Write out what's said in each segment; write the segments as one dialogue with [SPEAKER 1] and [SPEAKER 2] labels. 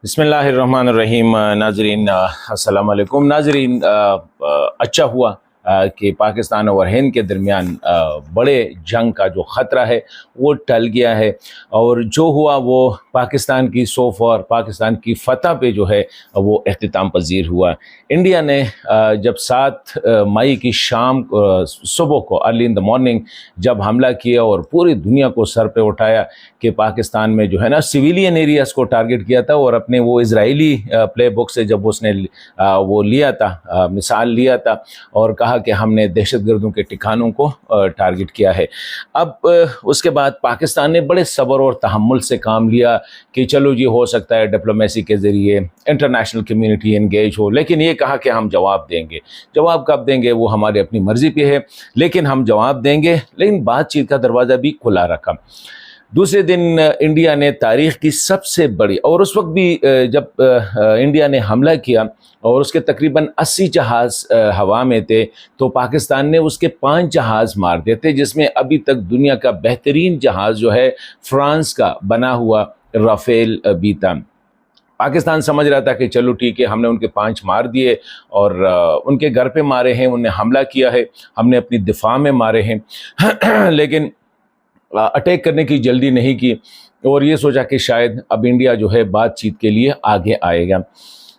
[SPEAKER 1] بسم اللہ الرحمن الرحیم۔ ناظرین السلام علیکم۔ ناظرین اچھا ہوا کہ پاکستان اور ہند کے درمیان بڑے جنگ کا جو خطرہ ہے وہ ٹل گیا ہے، اور جو ہوا وہ پاکستان کی سوف اور پاکستان کی فتح پہ جو ہے وہ اختتام پذیر ہوا۔ انڈیا نے جب 7 مئی کی شام صبح کو ارلی ان دا مارننگ جب حملہ کیا اور پوری دنیا کو سر پہ اٹھایا کہ پاکستان میں جو ہے نا سویلین ایریاز کو ٹارگٹ کیا تھا، اور اپنے وہ اسرائیلی پلے بک سے جب اس نے وہ لیا تھا، مثال لیا تھا اور کہا کہ ہم نے دہشت گردوں کے ٹھکانوں کو ٹارگٹ کیا ہے۔ اب اس کے بعد پاکستان نے بڑے صبر اور تحمل سے کام لیا کہ چلو یہ ہو سکتا ہے ڈپلومیسی کے ذریعے انٹرنیشنل کمیونٹی انگیج ہو، لیکن یہ کہا کہ ہم جواب دیں گے۔ جواب کب دیں گے وہ ہماری اپنی مرضی پہ ہے، لیکن ہم جواب دیں گے، لیکن بات چیت کا دروازہ بھی کھلا رکھا۔ دوسرے دن انڈیا نے تاریخ کی سب سے بڑی، اور اس وقت بھی جب انڈیا نے حملہ کیا اور اس کے تقریباً 80 جہاز ہوا میں تھے، تو پاکستان نے اس کے 5 جہاز مار دیے تھے، جس میں ابھی تک دنیا کا بہترین جہاز جو ہے فرانس کا بنا ہوا رافیل بھی تھا۔ پاکستان سمجھ رہا تھا کہ چلو ٹھیک ہے، ہم نے ان کے 5 مار دیے اور ان کے گھر پہ مارے ہیں، انہیں حملہ کیا ہے، ہم نے اپنی دفاع میں مارے ہیں، لیکن اٹیک کرنے کی جلدی نہیں کی، اور یہ سوچا کہ شاید اب انڈیا جو ہے بات چیت کے لیے آگے آئے گا۔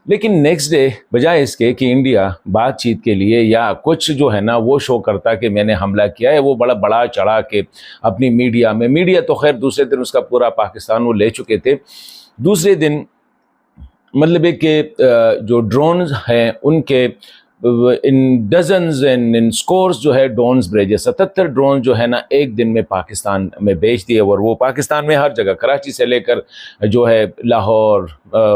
[SPEAKER 1] لیکن نیکسٹ ڈے بجائے اس کے کہ انڈیا بات چیت کے لیے یا کچھ جو ہے نا وہ شو کرتا کہ میں نے حملہ کیا ہے، وہ بڑا چڑھا کے اپنی میڈیا تو خیر دوسرے دن اس کا پورا پاکستان وہ لے چکے تھے۔ دوسرے دن مطلب ہے کہ جو ڈرونز ہیں ان کے ان ڈزنز ان سکورز جو ہے ڈرونز بھیجے، 77 ڈرون جو ہے نا ایک دن میں پاکستان میں بھیج دیے، اور وہ پاکستان میں ہر جگہ، کراچی سے لے کر جو ہے لاہور،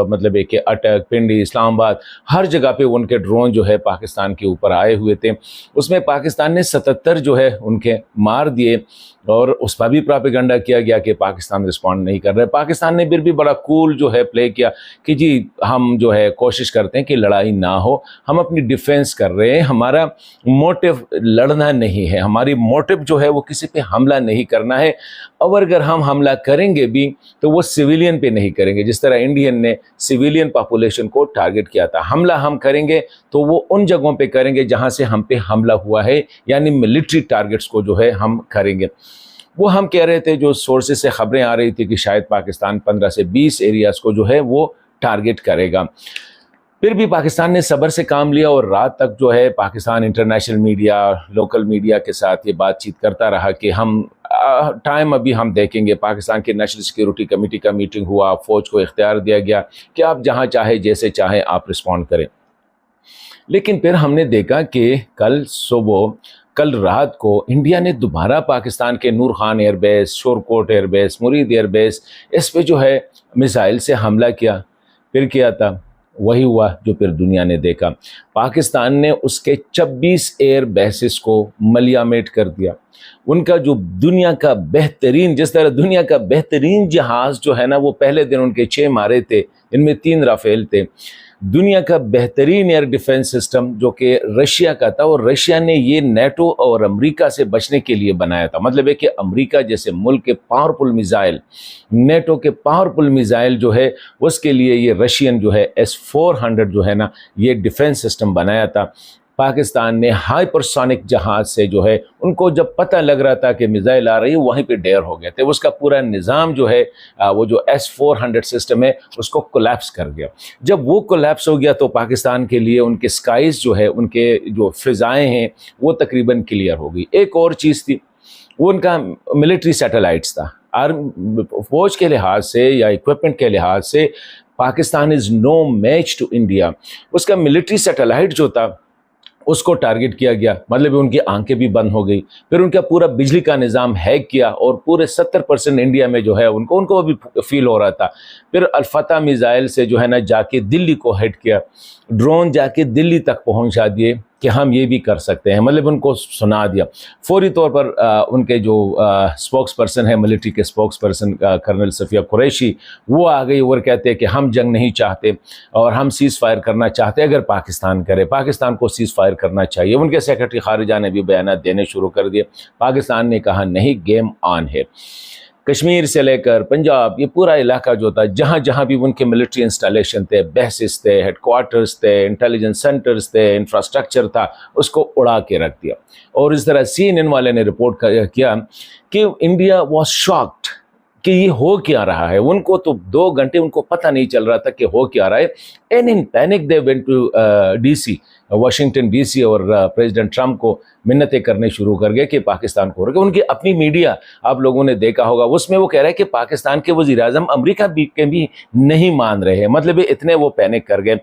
[SPEAKER 1] مطلب ہے کہ اٹک، پنڈی، اسلام آباد، ہر جگہ پہ ان کے ڈرون جو ہے پاکستان کے اوپر آئے ہوئے تھے۔ اس میں پاکستان نے 77 جو ہے ان کے مار دیے، اور اس پر بھی پراپیگنڈا کیا گیا کہ پاکستان رسپونڈ نہیں کر رہے۔ پاکستان نے پھر بھی بڑا کول جو ہے پلے کیا کہ جی ہم جو ہے کوشش کرتے ہیں کہ لڑائی نہ ہو، ہم اپنی ڈیفینس کر رہے ہیں، ہمارا موٹیو لڑنا نہیں ہے، ہماری موٹیو جو ہے وہ کسی پہ حملہ نہیں کرنا ہے، اور اگر ہم حملہ کریں گے بھی تو وہ سویلین پہ نہیں کریں گے، جس طرح انڈین نے سویلین پاپولیشن کو ٹارگٹ کیا تھا۔ حملہ ہم کریں گے تو وہ ان جگہوں پہ کریں گے جہاں سے ہم پہ حملہ ہوا ہے، یعنی ملٹری ٹارگٹس کو جو ہے ہم کریں گے۔ وہ ہم کہہ رہے تھے، جو سورسز سے خبریں آ رہی تھی کہ شاید پاکستان 15 سے 20 ایریاز کو جو ہے وہ ٹارگٹ کرے گا۔ پھر بھی پاکستان نے صبر سے کام لیا، اور رات تک جو ہے Pakistan international media, local media کے ساتھ یہ بات چیت کرتا رہا کہ ہم ٹائم ابھی ہم دیکھیں گے۔ پاکستان کے نیشنل سیکیورٹی کمیٹی کا میٹنگ ہوا، فوج کو اختیار دیا گیا کہ آپ جہاں چاہے جیسے چاہیں آپ رسپونڈ کریں۔ لیکن پھر ہم نے دیکھا کہ کل رات کو انڈیا نے دوبارہ پاکستان کے Noor Khan air base, Shorkot air base, Murid air بیس، اس پہ جو ہے میزائل سے حملہ کیا۔ پھر کیا تھا؟ وہی ہوا جو پھر دنیا نے دیکھا۔ پاکستان نے اس کے 26 ایئر بیسز کو ملیامیٹ کر دیا۔ ان کا جو دنیا کا بہترین، جس طرح دنیا کا بہترین جہاز جو ہے نا وہ پہلے دن ان کے 6 مارے تھے، ان میں 3 رافیل تھے۔ دنیا کا بہترین ایئر ڈیفنس سسٹم جو کہ رشیا کا تھا، اور رشیا نے یہ نیٹو اور امریکہ سے بچنے کے لیے بنایا تھا۔ مطلب ہے کہ امریکہ جیسے ملک کے پاورفل میزائل، نیٹو کے پاورفل میزائل جو ہے اس کے لیے یہ رشین جو ہے S-400 جو ہے نا یہ ڈیفنس سسٹم بنایا تھا۔ پاکستان نے ہائپرسونک جہاز سے جو ہے ان کو جب پتہ لگ رہا تھا کہ میزائل آ رہی ہے، وہیں پہ ڈیر ہو گئے تھے۔ اس کا پورا نظام جو ہے وہ جو S-400 سسٹم ہے اس کو کولیپس کر گیا۔ جب وہ کولیپس ہو گیا تو پاکستان کے لیے ان کے سکائز جو ہے، ان کے جو فضائیں ہیں وہ تقریباً کلیئر ہو گئی۔ ایک اور چیز تھی، وہ ان کا ملٹری سیٹلائٹس تھا۔ فوج کے لحاظ سے یا اکوپمنٹ کے لحاظ سے پاکستان از نو میچ ٹو انڈیا۔ اس کا ملٹری سیٹلائٹ جو تھا اس کو ٹارگٹ کیا گیا، مطلب ان کی آنکھیں بھی بند ہو گئی۔ پھر ان کا پورا بجلی کا نظام ہیک کیا، اور پورے 70% انڈیا میں جو ہے ان کو بھی فیل ہو رہا تھا۔ پھر الفتح میزائل سے جو ہے نا جا کے دلی کو ہٹ کیا، ڈرون جا کے دلی تک پہنچا دیے کہ ہم یہ بھی کر سکتے ہیں، مطلب ان کو سنا دیا۔ فوری طور پر ان کے جو سپوکس پرسن ہے، ملٹری کے spokesperson colonel Sofiya Qureshi, وہ آ گئی اور کہتے ہیں کہ ہم جنگ نہیں چاہتے اور ہم سیز فائر کرنا چاہتے، اگر پاکستان کرے، پاکستان کو سیز فائر کرنا چاہیے۔ ان کے سیکرٹری خارجہ نے بھی بیانات دینے شروع کر دیے۔ پاکستان نے کہا نہیں، گیم آن ہے۔ کشمیر سے لے کر پنجاب، یہ پورا علاقہ جو تھا، جہاں جہاں بھی ان کے ملٹری انسٹالیشن تھے، بیسز تھے، ہیڈ کوارٹرز تھے، انٹیلیجنس سینٹرز تھے، انفراسٹرکچر تھا، اس کو اڑا کے رکھ دیا۔ اور اس طرح CNN والے نے رپورٹ کیا کہ انڈیا واز شاکڈ کہ یہ ہو کیا رہا ہے۔ ان کو تو 2 گھنٹے ان کو پتہ نہیں چل رہا تھا کہ ہو کیا رہا ہے۔ And in panic they went to DC، Washington DC، اور پریزیڈنٹ ٹرمپ کو منتیں کرنے شروع کر گئے کہ پاکستان کو ہو رہا ہے۔ ان کی اپنی میڈیا آپ لوگوں نے دیکھا ہوگا، اس میں وہ کہہ رہے ہیں کہ پاکستان کے وزیر اعظم امریکہ کے بھی نہیں مان رہے ہیں، مطلب اتنے وہ پینک کر گئے۔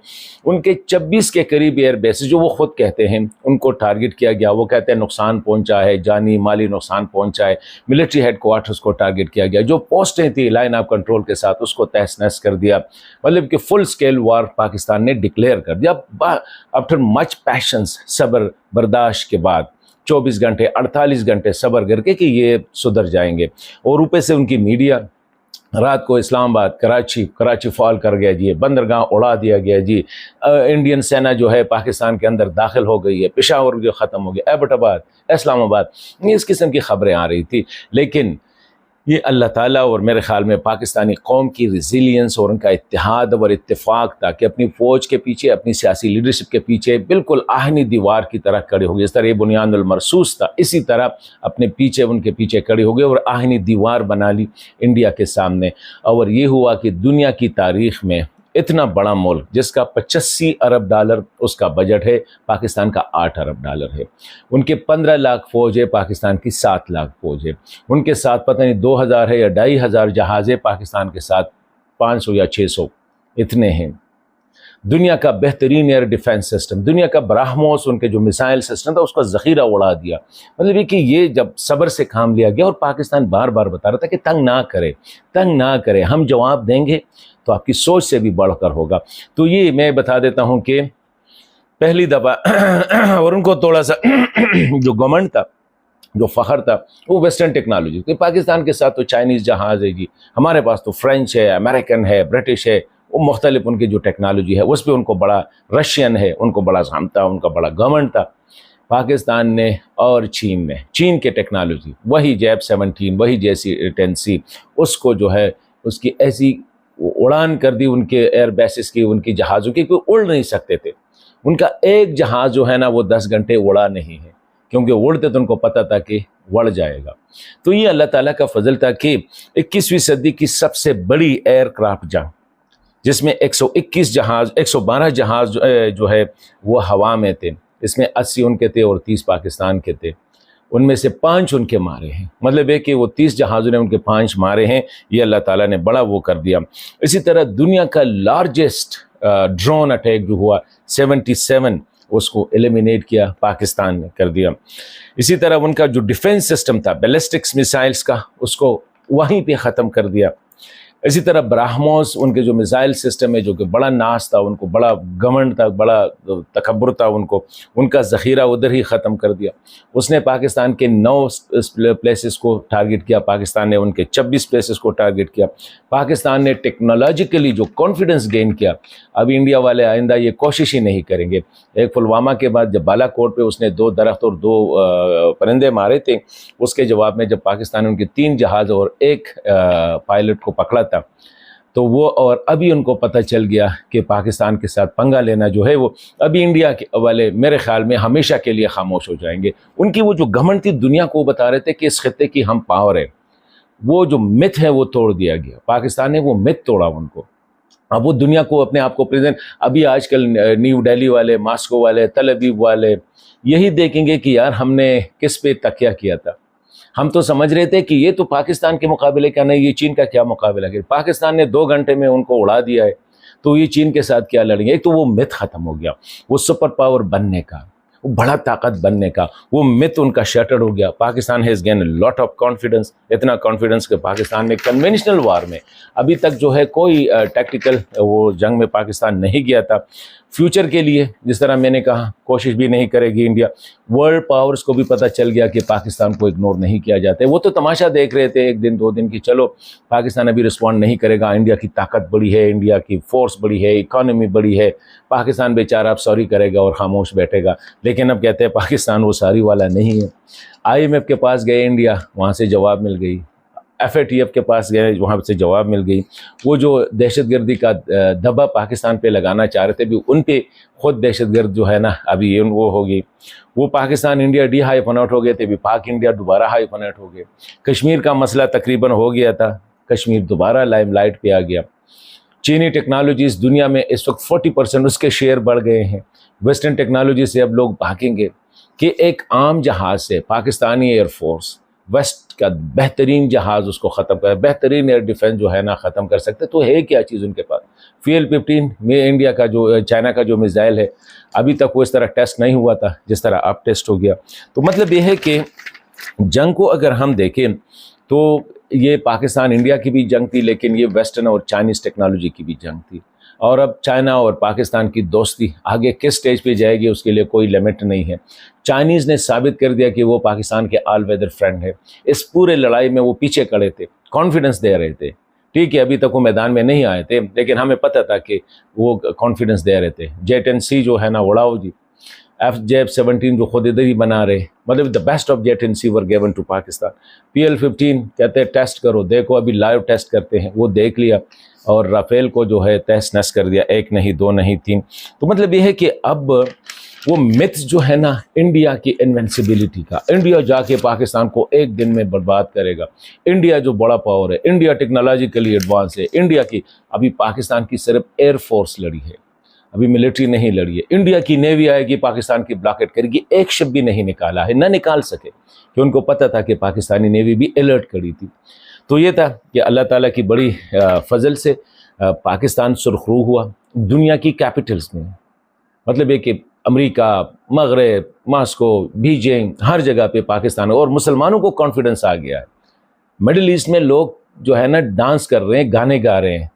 [SPEAKER 1] ان کے 26 کے قریب ایئر بیسز جو وہ خود کہتے ہیں ان کو ٹارگٹ کیا گیا، وہ کہتے ہیں نقصان پہنچا ہے، جانی مالی نقصان پہنچا ہے۔ ملٹری ہیڈ کوارٹرز کو ٹارگٹ کیا گیا، جو پوسٹیں تھیں لائن آف کنٹرول کے ساتھ اس کو تہس نہس کر دیا، مطلب کہ فل سکیل وار پاکستان نے ڈکلیئر کر دیا۔ آفٹر مچ پیشنس، صبر برداشت کے بعد 24 گھنٹے 48 گھنٹے صبر کر کے کہ یہ سدھر جائیں گے۔ اور اوپر سے ان کی میڈیا رات کو اسلام آباد، کراچی فال کر گیا جی، بندرگاہ اڑا دیا گیا جی، انڈین سینا جو ہے پاکستان کے اندر داخل ہو گئی ہے، پشاور جو ختم ہو گیا، ایبٹ آباد، اسلام آباد، اس قسم کی خبریں آ رہی تھی۔ لیکن یہ اللہ تعالیٰ اور میرے خیال میں پاکستانی قوم کی ریزیلینس اور ان کا اتحاد اور اتفاق تھا کہ اپنی فوج کے پیچھے، اپنی سیاسی لیڈرشپ کے پیچھے بالکل آہنی دیوار کی طرح کھڑے ہو گئے۔ جس طرح یہ بنیاد المرصوص تھا، اسی طرح اپنے پیچھے ان کے پیچھے کھڑے ہو گئے اور آہنی دیوار بنا لی انڈیا کے سامنے۔ اور یہ ہوا کہ دنیا کی تاریخ میں اتنا بڑا ملک جس کا 85 ارب ڈالر اس کا بجٹ ہے، پاکستان کا 8 ارب ڈالر ہے۔ ان کے 15 لاکھ فوج ہے، پاکستان کی 7 لاکھ فوج ہے۔ ان کے ساتھ پتہ نہیں 2000 ہے یا 2500 جہاز ہے، پاکستان کے ساتھ 500 یا 600 اتنے ہیں۔ دنیا کا بہترین ایئر ڈیفنس سسٹم، دنیا کا براہموس ان کے جو میسائل سسٹم تھا اس کا ذخیرہ اڑا دیا۔ مطلب یہ کہ یہ جب صبر سے کام لیا گیا، اور پاکستان بار بار بتا رہا تھا کہ تنگ نہ کرے، ہم جواب دیں گے تو آپ کی سوچ سے بھی بڑھ کر ہوگا۔ تو یہ میں بتا دیتا ہوں کہ پہلی دفعہ اور ان کو تھوڑا سا جو گورنمنٹ تھا، جو فخر تھا، وہ ویسٹرن ٹیکنالوجی کہ پاکستان کے ساتھ تو چائنیز جہاز ہے جی، ہمارے پاس تو فرینچ ہے، امریکن ہے، برٹش ہے، وہ مختلف ان کی جو ٹیکنالوجی ہے اس پہ ان کو بڑا، رشین ہے ان کو بڑا ذہن تھا، ان کا بڑا گورنمنٹ تھا۔ پاکستان نے اور چین کے ٹیکنالوجی، وہی جیب 17، وہی JC-10C، اس کو جو ہے اس کی ایسی اڑان کر دی ان کے ایئر بیسز کی، ان کی جہازوں کی، کوئی اڑ نہیں سکتے تھے۔ ان کا ایک جہاز جو ہے نا وہ 10 گھنٹے اڑا نہیں ہے، کیونکہ اڑتے تو ان کو پتہ تھا کہ اڑ جائے گا۔ تو یہ اللہ تعالیٰ کا فضل تھا کہ 21ویں صدی کی سب سے بڑی ایئر کرافٹ جنگ، جس میں 112 جہاز جو ہے وہ ہوا میں تھے، اس میں 80 ان کے تھے اور 30 پاکستان کے تھے۔ ان میں سے 5 ان کے مارے ہیں، مطلب ہے کہ وہ 30 جہازوں نے ان کے 5 مارے ہیں۔ یہ اللہ تعالیٰ نے بڑا وہ کر دیا۔ اسی طرح دنیا کا لارجسٹ ڈرون اٹیک جو ہوا 77، اس کو ایلیمینیٹ کیا، پاکستان نے کر دیا۔ اسی طرح ان کا جو ڈیفنس سسٹم تھا بیلسٹکس میسائلز کا، اس کو وہیں پہ ختم کر دیا۔ اسی طرح براہموس ان کے جو میزائل سسٹم ہے، جو کہ بڑا ناس تھا، ان کو بڑا گورنمنٹ تھا، بڑا تکبر تھا، ان کا ذخیرہ ادھر ہی ختم کر دیا۔ اس نے پاکستان کے 9 پلیسز کو ٹارگٹ کیا، پاکستان نے ان کے 26 پلیسز کو ٹارگٹ کیا۔ پاکستان نے ٹیکنالوجیکلی جو کانفیڈنس گین کیا، اب انڈیا والے آئندہ یہ کوشش ہی نہیں کریں گے۔ ایک پلوامہ کے بعد جب بالا کوٹ پہ اس نے 2 درخت اور 2 پرندے مارے تھے، اس کے جواب میں جب پاکستان نے ان کے 3 جہاز اور 1 پائلٹ کو پکڑا تھا، تو وہ، اور ابھی ان کو پتہ چل گیا کہ پاکستان کے ساتھ پنگا لینا جو ہے، وہ ابھی انڈیا کے والے میرے خیال میں ہمیشہ کے لیے خاموش ہو جائیں گے۔ ان کی وہ جو گھمنڈ تھی، دنیا کو بتا رہے تھے کہ اس خطے کی ہم پاور ہے، وہ جو مت ہے وہ توڑ دیا گیا۔ پاکستان نے وہ مت توڑا ان کو۔ اب وہ دنیا کو، اپنے آپ کو پریزنٹ، ابھی آج کل نیو دہلی والے، ماسکو والے، تل ابیب والے یہی دیکھیں گے کہ یار ہم نے کس پہ تکیہ کیا تھا۔ ہم تو سمجھ رہے تھے کہ یہ تو پاکستان کے مقابلے کا نہیں، یہ چین کا کیا مقابلہ ہے۔ پاکستان نے 2 گھنٹے میں ان کو اڑا دیا ہے، تو یہ چین کے ساتھ کیا لڑیں گے۔ ایک تو وہ مت ختم ہو گیا، وہ سپر پاور بننے کا، وہ بڑا طاقت بننے کا، وہ مت ان کا شٹر ہو گیا۔ Pakistan has gain lot of confidence, اتنا کانفیڈنس کہ پاکستان نے کنونشنل وار میں ابھی تک جو ہے کوئی ٹیکٹیکل وہ جنگ میں پاکستان نہیں گیا تھا۔ فیوچر کے لیے جس طرح میں نے کہا کوشش بھی نہیں کرے گی انڈیا۔ ورلڈ پاورز کو بھی پتہ چل گیا کہ پاکستان کو اگنور نہیں کیا جاتا ہے۔ وہ تو تماشا دیکھ رہے تھے 1 دن 2 دن کی، چلو پاکستان ابھی رسپونڈ نہیں کرے گا، انڈیا کی طاقت بڑی ہے، انڈیا کی فورس بڑی ہے، اکانومی بڑی ہے، پاکستان بیچارہ اب سوری کرے گا اور خاموش بیٹھے گا۔ لیکن اب کہتے ہیں پاکستان وہ ساری والا نہیں ہے۔ IMF کے پاس گئے انڈیا، وہاں سے جواب مل گئی، FATF کے پاس گئے, وہاں سے جواب مل گئی. وہ جو دہشت گردی کا دبا پاکستان پہ لگانا چاہ رہے تھے, بھی ان پہ خود دہشت گرد جو ہے نا ابھی وہ ہو گئی. وہ پاکستان انڈیا ڈی ہائی پناٹ ہو گئے تھے, بھی پاک انڈیا دوبارہ ہائی پناٹ ہو گئے. کشمیر کا مسئلہ تقریباً ہو گیا تھا, کشمیر دوبارہ لائم لائٹ پہ آ گیا. چینی ٹیکنالوجیز دنیا میں اس وقت 40% اس کے شیئر بڑھ گئے ہیں. ویسٹرن ٹیکنالوجی سے اب لوگ بھاگیں گے کہ ایک عام جہاز سے پاکستانی ایئر فورس ویسٹ کا بہترین جہاز اس کو ختم کر, بہترین ایئر ڈیفنس جو ہے نا ختم کر سکتے. تو ہے کیا چیز ان کے پاس؟ PL-15 میں انڈیا کا جو چائنا کا جو میزائل ہے, ابھی تک وہ اس طرح ٹیسٹ نہیں ہوا تھا جس طرح اب ٹیسٹ ہو گیا. تو مطلب یہ ہے کہ جنگ کو اگر ہم دیکھیں تو یہ پاکستان انڈیا کی بھی جنگ تھی, لیکن یہ ویسٹرن اور چائنیز ٹیکنالوجی کی بھی جنگ تھی. اور اب چائنا اور پاکستان کی دوستی آگے کس سٹیج پہ جائے گی اس کے لیے کوئی لیمٹ نہیں ہے. چائنیز نے ثابت کر دیا کہ وہ پاکستان کے آل ویدر فرینڈ ہے. اس پورے لڑائی میں وہ پیچھے کھڑے تھے, کانفیڈنس دے رہے تھے. ٹھیک ہے, ابھی تک وہ میدان میں نہیں آئے تھے, لیکن ہمیں پتہ تھا کہ وہ کانفیڈنس دے رہے تھے. J-10C جو ہے نا اڑاؤ جی, F-17 جو خود ادھر ہی بنا رہے, مطلب the best of J-10C were given to Pakistan. PL-15 کہتے ہیں ٹیسٹ کرو, دیکھو ابھی لائیو ٹیسٹ کرتے ہیں, وہ دیکھ لیا. اور رافیل کو جو ہے تہس نس کر دیا, 1 نہیں 2 نہیں 3. تو مطلب یہ ہے کہ اب وہ متھ جو ہے نا انڈیا کی انوینسیبلٹی کا, انڈیا جا کے پاکستان کو ایک دن میں برباد کرے گا, انڈیا جو بڑا پاور ہے, انڈیا ٹیکنالوجیکلی ایڈوانس ہے, انڈیا کی ابھی پاکستان کی صرف ایئر فورس لڑی ہے, ابھی ملٹری نہیں لڑی ہے. انڈیا کی نیوی آئے گی پاکستان کی بلاکٹ کرے گی, ایک شب بھی نہیں نکالا ہے, نہ نکال سکے, کہ ان کو پتہ تھا کہ پاکستانی نیوی بھی الرٹ کھڑی تھی. تو یہ تھا کہ اللہ تعالیٰ کی بڑی فضل سے پاکستان سرخرو ہوا دنیا کی کیپٹلز میں. مطلب یہ کہ امریکہ, مغرب, ماسکو, بیجنگ, ہر جگہ پہ پاکستان, اور مسلمانوں کو کانفیڈنس آ گیا ہے. مڈل ایسٹ میں لوگ جو ہے نا ڈانس کر رہے ہیں, گانے گا رہے ہیں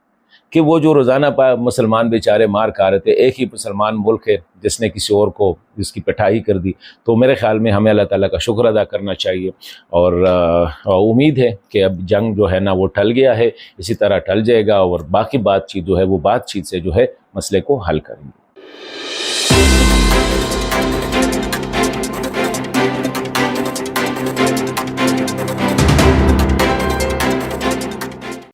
[SPEAKER 1] کہ وہ جو روزانہ مسلمان بیچارے مار کھا رہے تھے, ایک ہی مسلمان ملک ہے جس نے کسی اور کو جس کی پٹائی کر دی. تو میرے خیال میں ہمیں اللہ تعالیٰ کا شکر ادا کرنا چاہیے, اور امید ہے کہ اب جنگ جو ہے نا وہ ٹل گیا ہے, اسی طرح ٹل جائے گا, اور باقی بات چیت جو ہے وہ بات چیت سے جو ہے مسئلے کو حل کریں گے.